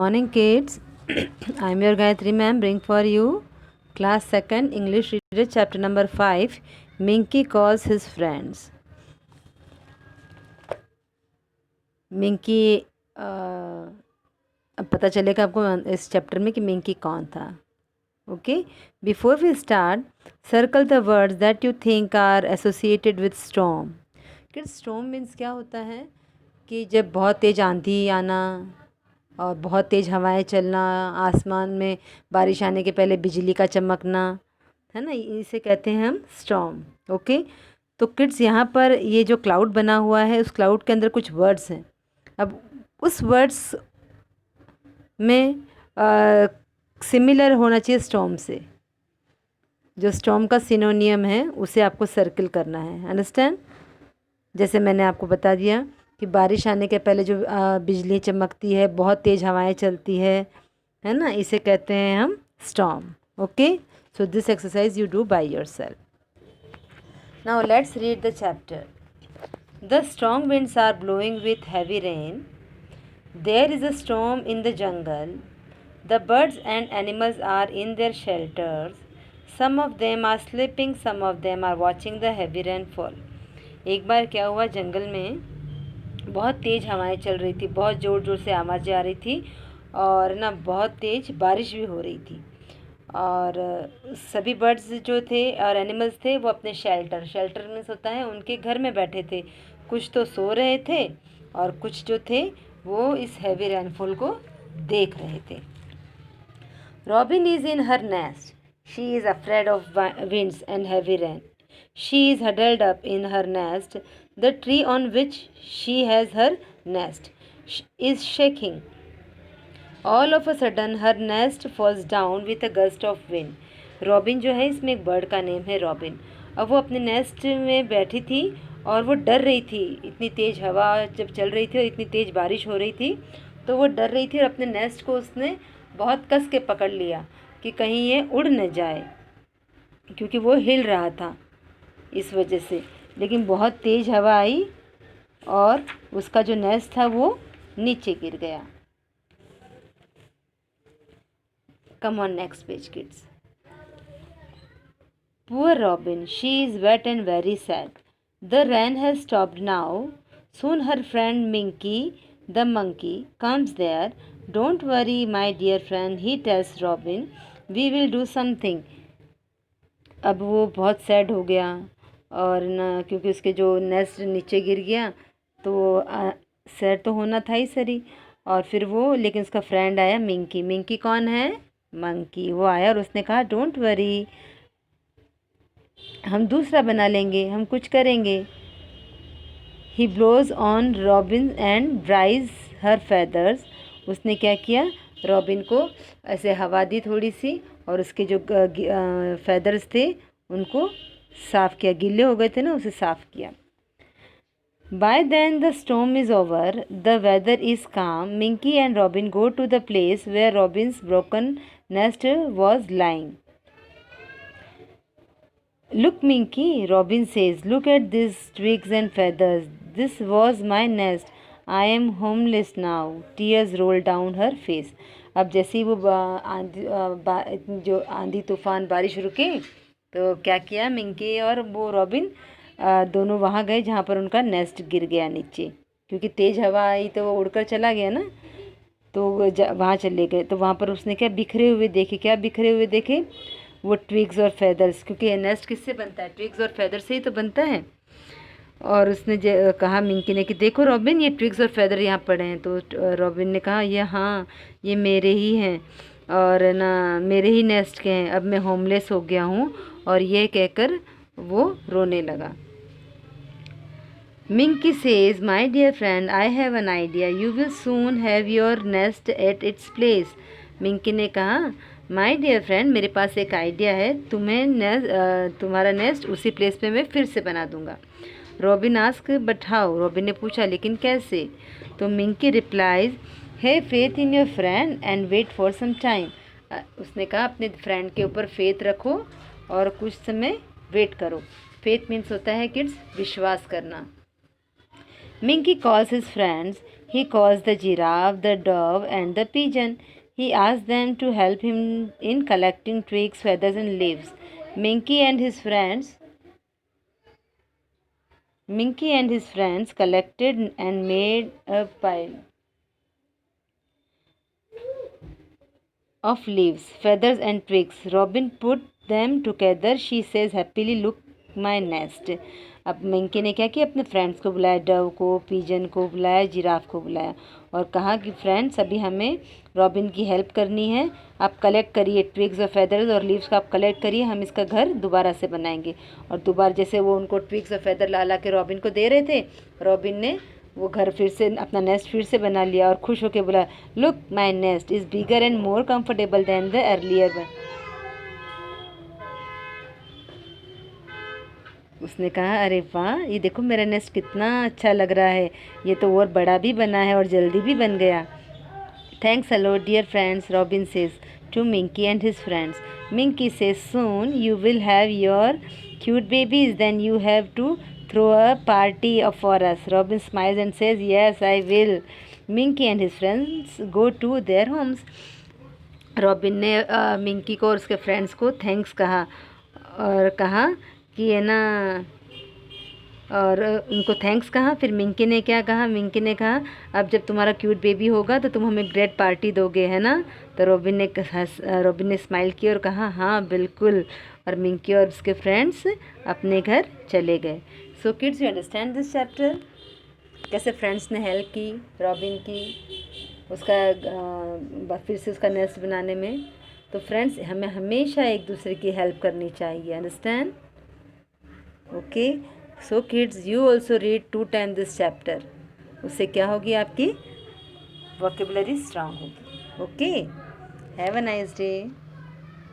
Morning kids, I am your Gayatri ma'am bring for you class 2nd English reader chapter number 5 Minky calls his friends. Minki अब पता चलेगा आपको इस chapter में कि मिंकी कौन था. Okay, before we start circle the words that you think are associated with storm. Kids, storm means क्या होता है कि जब बहुत तेज़ आंधी आना और बहुत तेज़ हवाएं चलना, आसमान में बारिश आने के पहले बिजली का चमकना, है ना, इसे कहते हैं हम स्टॉर्म. ओके, तो किड्स यहाँ पर ये जो क्लाउड बना हुआ है उस क्लाउड के अंदर कुछ वर्ड्स हैं. अब उस वर्ड्स में सिमिलर होना चाहिए स्टॉर्म से. जो स्टॉर्म का सिनोनियम है उसे आपको सर्किल करना है. अंडरस्टैंड? जैसे मैंने आपको बता दिया कि बारिश आने के पहले जो बिजली चमकती है, बहुत तेज़ हवाएं चलती है ना, इसे कहते हैं हम storm. Okay, so this exercise you do by yourself. Now let's read the chapter. The strong winds are blowing with heavy rain. There is a storm in the jungle. The birds and animals are in their shelters. Some of them are sleeping, some of them are watching the heavy rainfall. एक बार क्या हुआ, जंगल में बहुत तेज़ हवाएं चल रही थी, बहुत ज़ोर ज़ोर से आवाज़ें आ रही थी और ना बहुत तेज़ बारिश भी हो रही थी. और सभी बर्ड्स जो थे और एनिमल्स थे वो अपने शेल्टर मीन्स होता है उनके घर में बैठे थे. कुछ तो सो रहे थे और कुछ जो थे वो इस हैवी रेनफॉल को देख रहे थे. Robin is in her nest. She is afraid of winds and heavy rain. She is huddled up in her nest. The tree on which she has her nest is shaking. All of a sudden her nest falls down with a gust of wind. Robin जो है, इसमें एक bird का name है robin. अब वो अपने nest में बैठी थी और वो डर रही थी. इतनी तेज़ हवा जब चल रही थी और इतनी तेज़ बारिश हो रही थी तो वो डर रही थी और अपने नेस्ट को उसने बहुत कस के पकड़ लिया कि कहीं ये उड़ न जाए, क्योंकि वो हिल रहा था इस वजह से. लेकिन बहुत तेज़ हवा आई और उसका जो नेस्ट था वो नीचे गिर गया. Come on next page kids. Poor Robin, she is wet and very sad. The rain has stopped now. Soon her friend Minky, the monkey, comes there. Don't worry, my dear friend, he tells Robin. We will do something. अब वो बहुत sad हो गया और ना, क्योंकि उसके जो नेस्ट नीचे गिर गया तो सैड तो होना था ही सरी. और फिर वो, लेकिन उसका फ्रेंड आया मिंकी. मिंकी कौन है? मंकी. वो आया और उसने कहा डोंट वरी, हम दूसरा बना लेंगे, हम कुछ करेंगे. He blows on Robin and dries her feathers. उसने क्या किया, रॉबिन को ऐसे हवा दी थोड़ी सी और उसके जो फेदर्स थे उनको साफ़ किया. गिले हो गए थे ना, उसे साफ़ किया. By then the storm is over, the weather is calm. Minky and Robin go to the place where Robin's broken nest was lying. Look, Minky, Robin says, look at these twigs and feathers. This was my nest. I am homeless now. Tears roll down her face. अब जैसे ही वो जो आंधी तूफान बारिश रुके तो क्या किया, मिंकी और वो रॉबिन दोनों वहाँ गए जहाँ पर उनका नेस्ट गिर गया नीचे. क्योंकि तेज़ हवा आई तो वो उड़कर चला गया ना, तो वहाँ चले गए. तो वहाँ पर उसने क्या बिखरे हुए देखे, वो ट्विग्स और फेदर्स. क्योंकि ये नेस्ट किससे बनता है? ट्विग्स और फेदर से ही तो बनता है. और उसने कहा मिंकी ने कि देखो रॉबिन, ये ट्विग्स और फेदर यहाँ पड़े हैं. तो रॉबिन ने कहा ये हाँ, ये मेरे ही हैं और ना मेरे ही नेस्ट के हैं. अब मैं होमलेस हो गया हूँ. और ये कहकर वो रोने लगा. Minky says, my dear friend, I have an idea. You will soon have your nest at its place. Minky ने कहा माय डियर फ्रेंड, मेरे पास एक आइडिया है, तुम्हारा नेस्ट उसी प्लेस पे मैं फिर से बना दूंगा. Robin ask, but how? Robin ने पूछा, लेकिन कैसे? तो Minky replies, have faith in your friend and wait for some time. उसने कहा अपने फ्रेंड के ऊपर फेथ रखो और कुछ समय वेट करो. फेथ मीन्स होता है किड्स विश्वास करना. Minky calls his friends. He calls the giraffe, the dove, and the pigeon. He asks them to help him in collecting twigs, feathers, and leaves. Minky and his friends Minky and his friends collected and made a pile of leaves, feathers, and twigs. Robin put them together. She says happily, "Look, my nest." अब मिंकी ने क्या किया, अपने friends को बुलाया, Dove को, pigeon को बुलाया, जिराफ को बुलाया और कहा कि फ्रेंड्स अभी हमें रॉबिन की हेल्प करनी है। आप कलेक्ट करिए ट्विग्स और फेदर्स और लीव्स का, आप कलेक्ट करिए, हम इसका घर दोबारा से बनाएंगे। और दोबारा जैसे वो उनको ट्विग्स और फेदर ला ला के रॉबिन को दे रहे थे, रॉबिन ने वो घर फिर से, अपना नेस्ट फिर से बना लिया और खुश होकर बोला, "look, my nest is bigger and more comfortable than the earlier one." उसने कहा, "अरे वाह, ये देखो मेरा नेस्ट कितना अच्छा लग रहा है, ये तो और बड़ा भी बना है और जल्दी भी बन गया। Thanks a lot, dear friends," Robin says to Minky and his friends. Minky says, "Soon you will have your cute babies, then you have to throw a party for us." Robin smiles and says, "Yes, I will." Minky and his friends go to their homes. Robin ने मिंकी को और उसके friends को thanks कहा और कहा कि है ना, और उनको थैंक्स कहा। फिर मिंकी ने क्या कहा, मिंकी ने कहा, "अब जब तुम्हारा क्यूट बेबी होगा तो तुम हमें ग्रेट पार्टी दोगे, है ना?" तो रॉबिन ने स्माइल किया और कहा, "हाँ बिल्कुल।" और मिंकी और उसके फ्रेंड्स अपने घर चले गए। So kids, you understand this chapter, कैसे फ्रेंड्स ने हेल्प की रॉबिन की उसका फिर से उसका नेस्ट बनाने में। तो फ्रेंड्स, हमें हमेशा एक दूसरे की हेल्प करनी चाहिए, understand? Okay, so kids, you also read 2 time this chapter. उससे क्या होगी, आपकी वोकेबुलरी स्ट्रांग होगी। Okay, have a nice day.